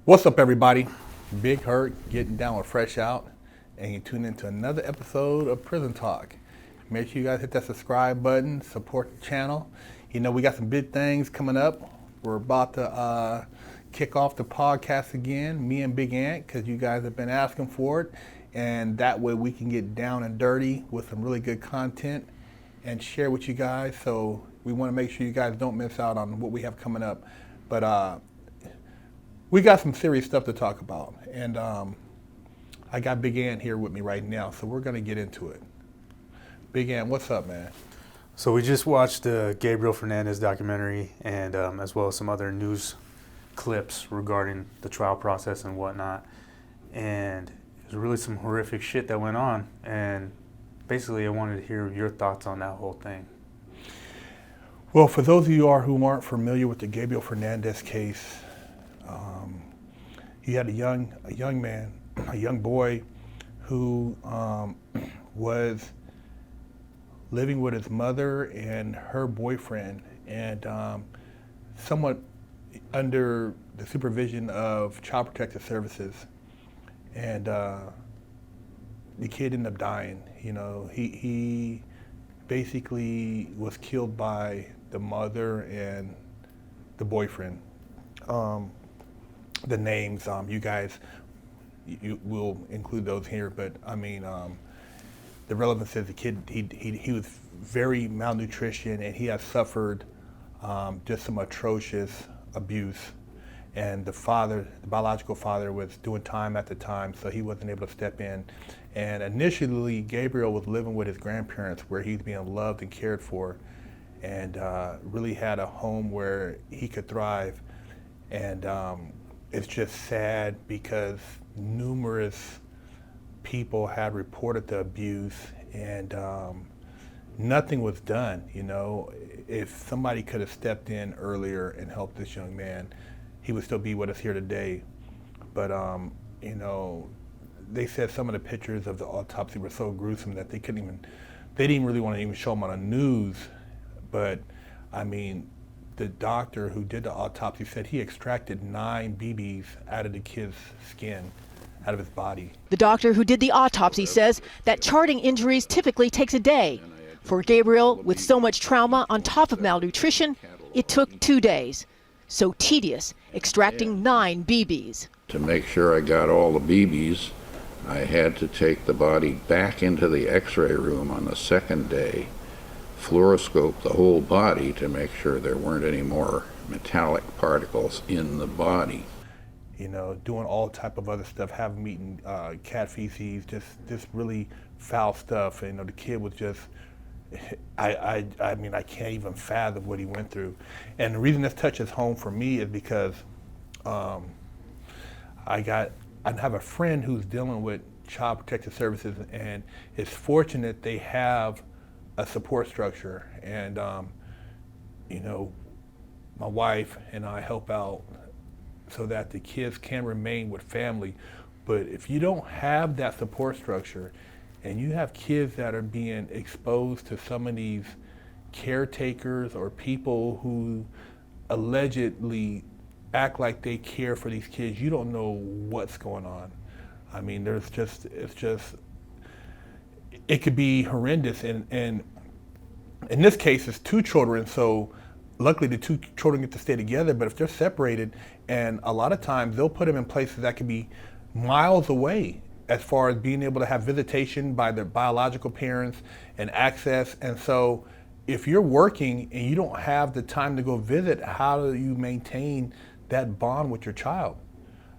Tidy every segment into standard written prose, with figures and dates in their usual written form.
What's up, everybody? Big Hurt getting down with Fresh Out, and you tune into another episode of Prison Talk. Make sure you guys hit that subscribe button, support the channel. You know, we got some big things coming up. We're about to kick off the podcast again, me and Big Ant, because you guys have been asking for it, and that way we can get down and dirty with some really good content and share with you guys. So we want to make sure you guys don't miss out on what we have coming up. But we got some serious stuff to talk about, and I got Big Ant here with me right now, so we're going to get into it. Big Ant, what's up, man? So we just watched the Gabriel Fernandez documentary, and as well as some other news clips regarding the trial process and whatnot, and there's really some horrific shit that went on, and basically I wanted to hear your thoughts on that whole thing. Well, for those of you who aren't familiar with the Gabriel Fernandez case, he had a young man, a young boy, who was living with his mother and her boyfriend, and somewhat under the supervision of Child Protective Services. And the kid ended up dying. You know, he basically was killed by the mother and the boyfriend. The names, you guys, you will include those here, but I mean, the relevance is the kid, he was very malnutrition, and he has suffered just some atrocious abuse. And the father, the biological father, was doing time at the time, so he wasn't able to step in. And initially, Gabriel was living with his grandparents, where he's being loved and cared for, and really had a home where he could thrive. And it's just sad because numerous people had reported the abuse, and nothing was done. You know, if somebody could have stepped in earlier and helped this young man, he would still be with us here today. But you know, they said some of the pictures of the autopsy were so gruesome that they didn't really want to even show them on the news. But I mean, the doctor who did the autopsy said he extracted 9 BBs out of the kid's skin, out of his body. The doctor who did the autopsy says that charting injuries typically takes a day. For Gabriel, with so much trauma on top of malnutrition, it took 2 days. So tedious, extracting 9 BBs. To make sure I got all the BBs, I had to take the body back into the x-ray room on the second day, fluoroscope the whole body to make sure there weren't any more metallic particles in the body. You know, doing all type of other stuff, having him eating cat feces, just really foul stuff. And, you know, the kid was just, I mean, I can't even fathom what he went through. And the reason this touches home for me is because I have a friend who's dealing with Child Protective Services, and it's fortunate they have a support structure. And you know, my wife and I help out so that the kids can remain with family. But if you don't have that support structure, and you have kids that are being exposed to some of these caretakers or people who allegedly act like they care for these kids, you don't know what's going on. I mean, it could be horrendous. And in this case, it's 2 children, so luckily the 2 children get to stay together. But if they're separated, and a lot of times they'll put them in places that could be miles away, as far as being able to have visitation by their biological parents and access. And so if you're working and you don't have the time to go visit, how do you maintain that bond with your child?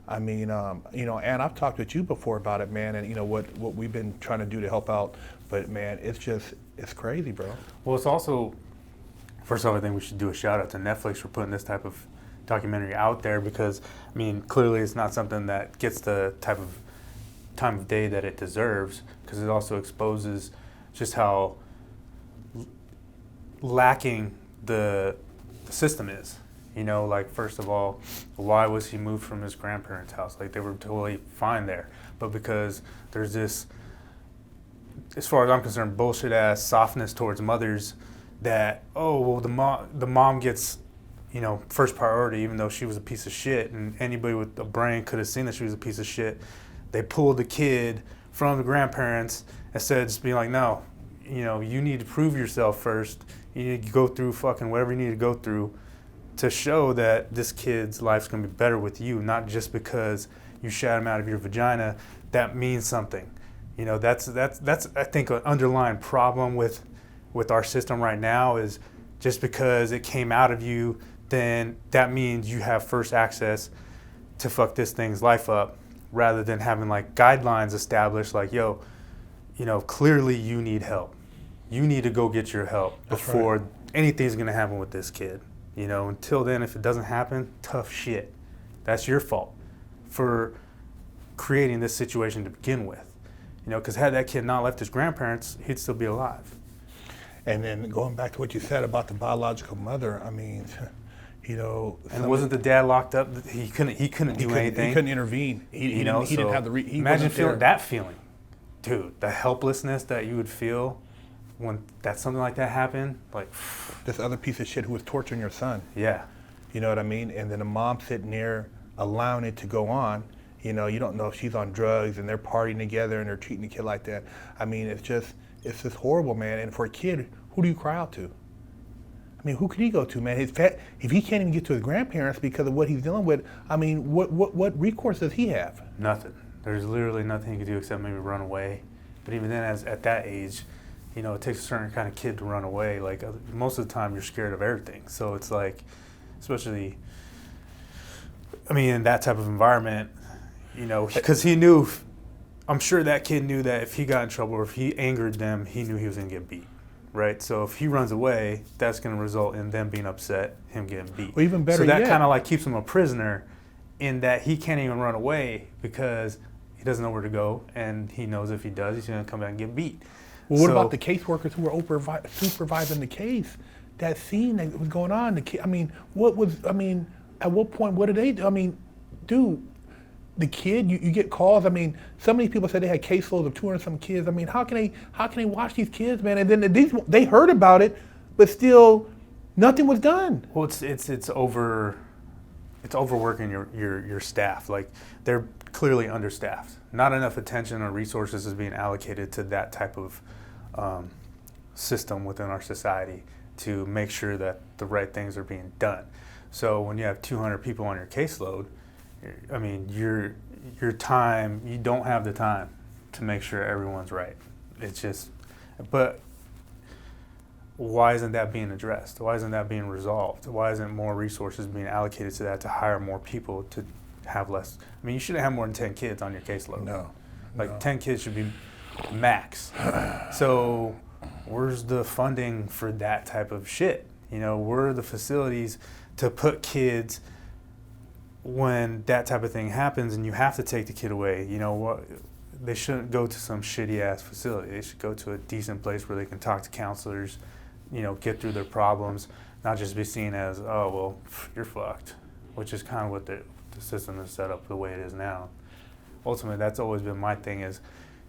I mean, you know, and I've talked with you before about it, man, and you know what we've been trying to do to help out. But man, it's crazy, bro. Well, it's also, first off, I think we should do a shout out to Netflix for putting this type of documentary out there, because I mean, clearly it's not something that gets the type of time of day that it deserves, because it also exposes just how lacking the system is. You know, like, first of all, why was he moved from his grandparents' house? Like, they were totally fine there. But because there's this, as far as I'm concerned, bullshit ass softness towards mothers that, oh, well, the mom gets first priority, even though she was a piece of shit, and anybody with a brain could have seen that she was a piece of shit, they pulled the kid from the grandparents instead of just being like, no, you need to prove yourself first. You need to go through fucking whatever you need to go through to show that this kid's life's gonna be better with you, not just because you shat him out of your vagina. That means something. That's I think an underlying problem with our system right now is just because it came out of you, then that means you have first access to fuck this thing's life up, rather than having like guidelines established like, yo, clearly you need help. You need to go get your help before anything's gonna happen with this kid. Until then, if it doesn't happen, tough shit. That's your fault for creating this situation to begin with. Because had that kid not left his grandparents, he'd still be alive. And then going back to what you said about the biological mother, I mean, and wasn't the dad locked up? He couldn't do anything. He couldn't intervene. He didn't have the. Imagine feeling that feeling, dude. The helplessness that you would feel when something like that happened. Like this other piece of shit who was torturing your son. Yeah. You know what I mean? And then the mom sitting there allowing it to go on. You don't know if she's on drugs and they're partying together and they're treating the kid like that. I mean, it's just horrible, man. And for a kid, who do you cry out to? I mean, who could he go to, man? If he can't even get to his grandparents because of what he's dealing with, I mean, what recourse does he have? Nothing. There's literally nothing he can do except maybe run away. But even then, at that age, it takes a certain kind of kid to run away. Like most of the time, you're scared of everything. So it's like, especially, in that type of environment, because he knew, I'm sure that kid knew that if he got in trouble or if he angered them, he knew he was going to get beat, right? So if he runs away, that's going to result in them being upset, him getting beat. Well, even better so that yet, kind of like keeps him a prisoner in that he can't even run away because he doesn't know where to go, and he knows if he does, he's going to come back and get beat. Well, what about the caseworkers who were supervising the case? That scene that was going on, at what point, what did they do? I mean, dude, the kid, you get calls. I mean, so many people said they had caseloads of 200 some kids. I mean, how can they watch these kids, man? And then they heard about it, but still, nothing was done. Well, it's overworking your staff. Like they're clearly understaffed. Not enough attention or resources is being allocated to that type of system within our society to make sure that the right things are being done. So when you have 200 people on your caseload, your time, you don't have the time to make sure everyone's right. It's just, but why isn't that being addressed? Why isn't that being resolved? Why isn't more resources being allocated to that to hire more people to have less? You shouldn't have more than 10 kids on your caseload. No. 10 kids should be max. So where's the funding for that type of shit? Where are the facilities to put kids when that type of thing happens and you have to take the kid away? They shouldn't go to some shitty ass facility. They should go to a decent place where they can talk to counselors, get through their problems, not just be seen as, oh, well, you're fucked, which is kind of what the system is set up the way it is now. Ultimately, that's always been my thing is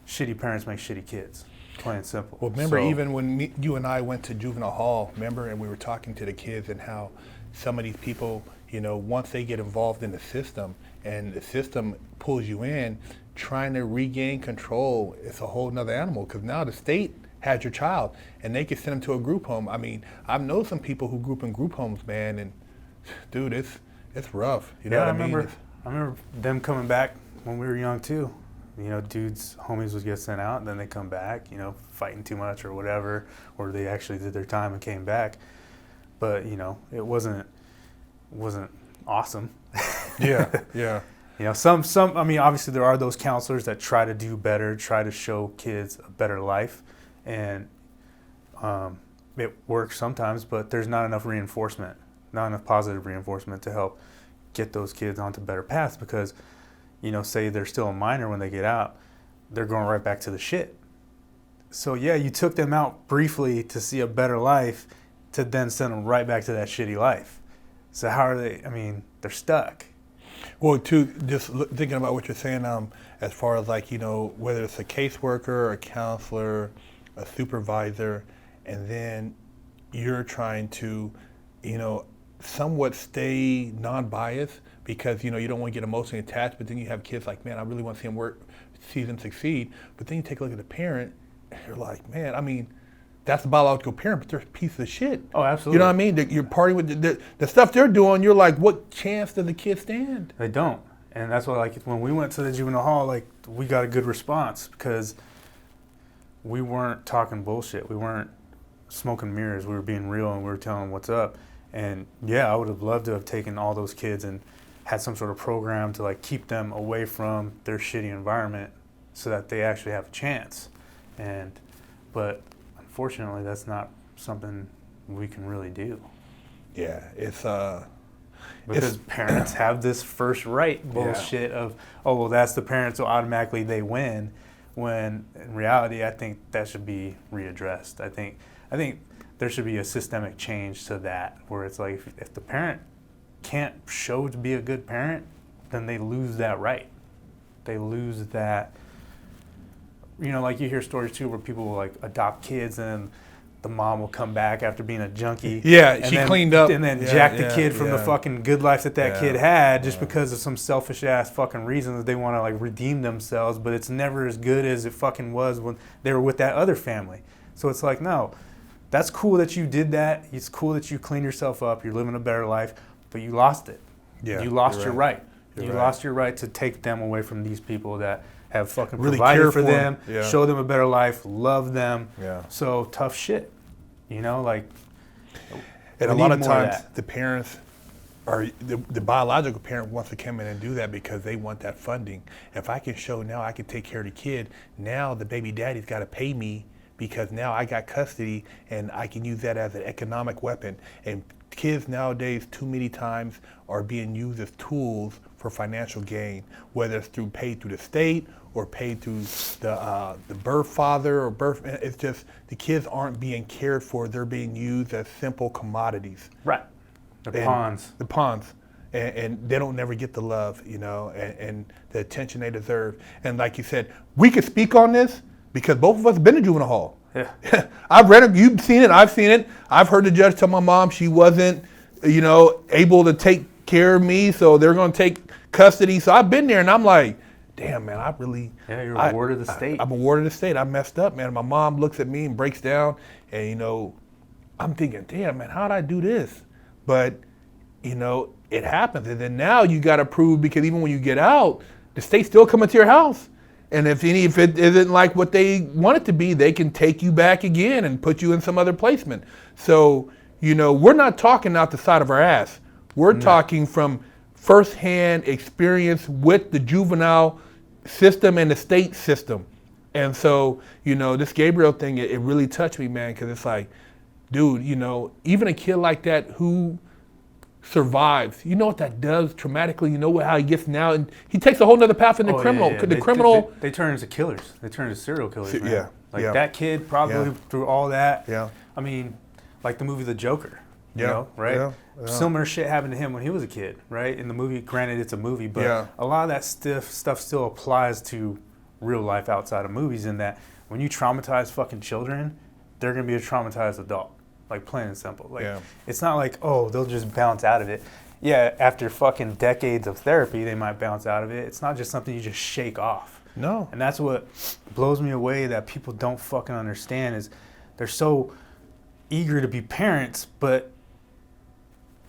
shitty parents make shitty kids, plain and simple. Well, remember even when you and I went to Juvenile Hall, and we were talking to the kids and how some of these people, once they get involved in the system and the system pulls you in, trying to regain control, it's a whole nother animal because now the state has your child and they can send them to a group home. I've known some people who grew up in group homes, man, and dude, it's rough. You know what I mean? I remember them coming back when we were young too. Dudes, homies would get sent out and then they come back, fighting too much or whatever, or they actually did their time and came back. But, it wasn't awesome. Yeah. Some obviously there are those counselors that try to do better, try to show kids a better life, and it works sometimes, but there's not enough reinforcement, not enough positive reinforcement to help get those kids onto better paths because, say they're still a minor when they get out, they're going right back to the shit. So yeah, you took them out briefly to see a better life to then send them right back to that shitty life. So how are they, they're stuck. Well, thinking about what you're saying, as far as whether it's a caseworker, a counselor, a supervisor, and then you're trying to, somewhat stay non-biased because, you know, you don't want to get emotionally attached, but then you have kids like, man, I really want to see them succeed. But then you take a look at the parent, and you're like, man, I mean, that's the biological parent, but they're a piece of shit. Oh, absolutely. You know what I mean? You're partying with the stuff they're doing. You're like, what chance does the kid stand? They don't. And that's why, like, when we went to the juvenile hall, like, we got a good response because we weren't talking bullshit. We weren't smoking mirrors. We were being real and we were telling them what's up. And yeah, I would have loved to have taken all those kids and had some sort of program to like keep them away from their shitty environment so that they actually have a chance. But unfortunately, that's not something we can really do. Yeah, because parents have this first right bullshit of, oh, well, that's the parent, so automatically they win. When in reality, I think that should be readdressed. I think there should be a systemic change to that, where it's like if the parent can't show to be a good parent, then they lose that right. They lose that. You know, like you hear stories too where people will like adopt kids and the mom will come back after being a junkie. Yeah, she cleaned up. And then jack the kid from the fucking good life that kid had just because of some selfish ass fucking reasons they want to like redeem themselves, but it's never as good as it fucking was when they were with that other family. So it's like, no, that's cool that you did that. It's cool that you cleaned yourself up. You're living a better life, but you lost it. Yeah, you lost your right. You lost your right to take them away from these people that have fucking really provided for them, show them a better life, love them. Yeah. So tough shit, you know, like. And a lot of times the parents are, the biological parent wants to come in and do that because they want that funding. If I can show now I can take care of the kid, now the baby daddy's got to pay me because now I got custody and I can use that as an economic weapon. And kids nowadays too many times are being used as tools for financial gain, whether it's paid through the state or paid through the birth father or birth. It's just the kids aren't being cared for; they're being used as simple commodities. Right, they're pawns. The pawns, and they don't never get the love, you know, and the attention they deserve. And like you said, we could speak on this because both of us have been in juvenile hall. Yeah, I've read it. You've seen it. I've seen it. I've heard the judge tell my mom she wasn't, you know, able to take care of me, so they're going to take custody. So I've been there, and I'm like, damn, man, I really. Yeah, you're a ward of the state. I'm a ward of the state. I messed up, man. My mom looks at me and breaks down, and, you know, I'm thinking, damn, man, how'd I do this? But, you know, it happens. And then now you got to prove, because even when you get out, the state's still coming to your house. And if it isn't like what they want it to be, they can take you back again and put you in some other placement. So, you know, we're not talking out the side of our ass. We're talking from firsthand experience with the juvenile system and the state system. And so, you know, this Gabriel thing, it really touched me, man, because it's like, dude, you know, even a kid like that who survives, you know what that does traumatically, you know how he gets now, and he takes a whole nother path in the criminal. Yeah. They turn into killers. They turn into serial killers, man. That kid probably through all that. Yeah. I mean, like the movie The Joker, you know, right? Yeah. Similar shit happened to him when he was a kid, right? In the movie, granted it's a movie, but a lot of that stuff still applies to real life outside of movies, in that when you traumatize fucking children, they're gonna be a traumatized adult. Like, plain and simple. Like, it's not like, oh, they'll just bounce out of it. Yeah, after fucking decades of therapy, they might bounce out of it. It's not just something you just shake off. No. And that's what blows me away that people don't fucking understand, is they're so eager to be parents, but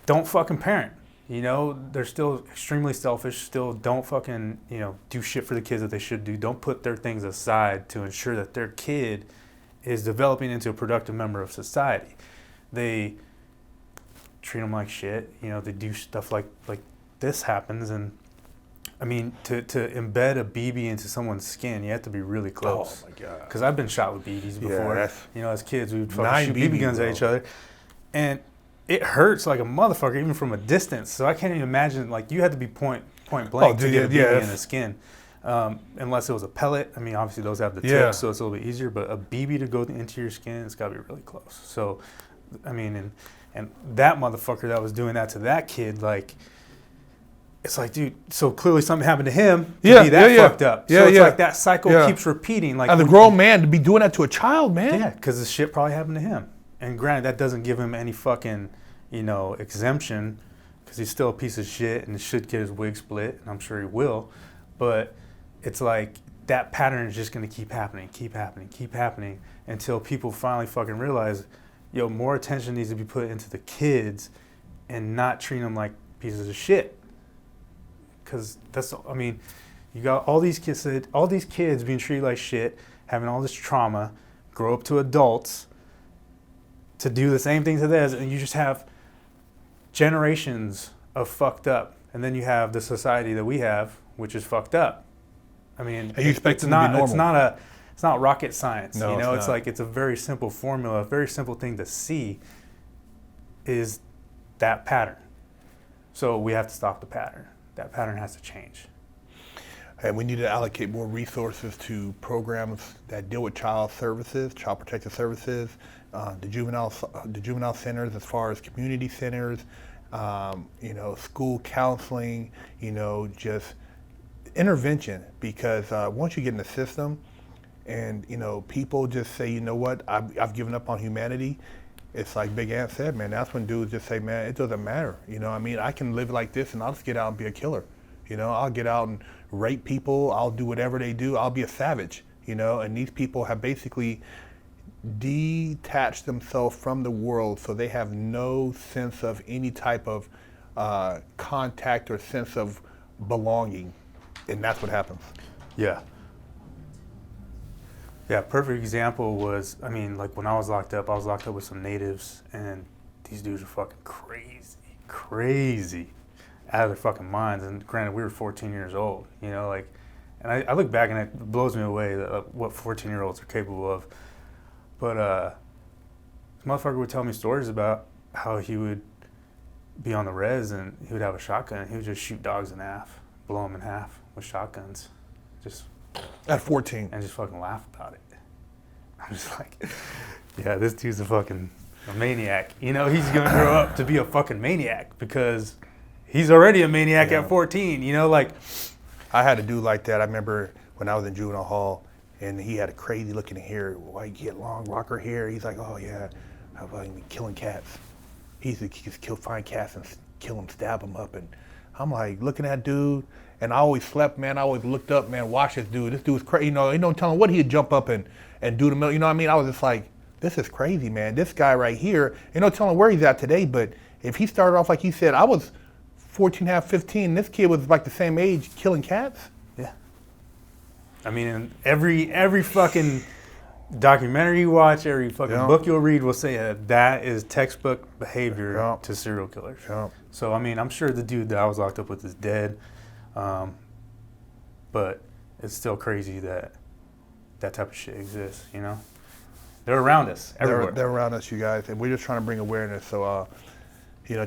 don't fucking parent. You know, they're still extremely selfish, still don't fucking, you know, do shit for the kids that they should do. Don't put their things aside to ensure that their kid is developing into a productive member of society. They treat them like shit. You know, they do stuff like this happens. And I mean, to embed a BB into someone's skin, you have to be really close. Oh my God. Because I've been shot with BBs before. You know, as kids, we would fucking shoot BB guns at each other. And it hurts like a motherfucker, even from a distance. So I can't even imagine, like, you had to be point blank to get a BB in the skin. Unless it was a pellet. I mean, obviously those have the tips, so it's a little bit easier. But a BB to go into your skin, it's got to be really close. So, I mean, and that motherfucker that was doing that to that kid, like, it's like, dude, so clearly something happened to him to be that fucked up. So it's like that cycle keeps repeating. Like, as a grown man to be doing that to a child, man. Yeah, because the shit probably happened to him. And granted, that doesn't give him any fucking, exemption, because he's still a piece of shit and should get his wig split, and I'm sure he will. But it's like that pattern is just going to keep happening until people finally fucking realize, more attention needs to be put into the kids and not treat them like pieces of shit. Because you got all these kids being treated like shit, having all this trauma, grow up to adults to do the same thing to this, and you just have generations of fucked up. And then you have the society that we have, which is fucked up. I mean, and you expect it to be normal. It's not rocket science. No, it's like it's a very simple formula, a very simple thing to see is that pattern. So we have to stop the pattern. That pattern has to change. And we need to allocate more resources to programs that deal with child services, child protective services, the juvenile centers, as far as community centers, school counseling, just intervention. Because once you get in the system, and people just say, you know what, I've given up on humanity. It's like Big Ant said, man. That's when dudes just say, man, it doesn't matter. I can live like this, and I'll just get out and be a killer. I'll get out and rape people. I'll do whatever they do. I'll be a savage. And these people have basically detached themselves from the world, so they have no sense of any type of contact or sense of belonging, and that's what happens. Yeah. Yeah, perfect example was, like when I was locked up with some natives, and these dudes are fucking crazy, out of their fucking minds. And granted, we were 14 years old, and I look back and it blows me away what 14-year-olds are capable of. But this motherfucker would tell me stories about how he would be on the res and he would have a shotgun and he would just shoot dogs in half, blow them in half with shotguns, just at 14, and just fucking laugh about it. I'm just like, yeah, this dude's a maniac. He's gonna grow up to be a fucking maniac because he's already a maniac at 14. I had a dude like that. I remember when I was in juvenile hall, and he had a crazy looking hair, white, he had long rocker hair. He's like, oh yeah, I've been killing cats. He used to just find cats and kill them, stab them up. And I'm like looking at dude, and I always slept, man. I always looked up, man, watch this dude. This dude's crazy. Ain't no telling what he'd jump up and do to me. I was just like, this is crazy, man. This guy right here, ain't no telling where he's at today. But if he started off like he said, I was 14, half 15. This kid was like the same age, killing cats. Yeah. And every fucking documentary you watch, every fucking book you'll read will say that is textbook behavior to serial killers. Yeah. So I'm sure the dude that I was locked up with is dead, but it's still crazy that type of shit exists. They're around us everywhere. They're around us, you guys, and we're just trying to bring awareness. So,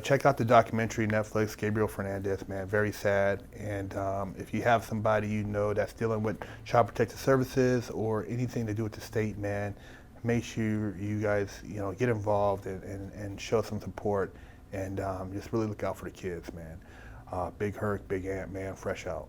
check out the documentary, Netflix, Gabriel Fernandez, man, very sad. And if you have somebody that's dealing with child protective services or anything to do with the state, man, make sure you guys, get involved and show some support, and just really look out for the kids, man. Big Herc, Big Ant, man, fresh out.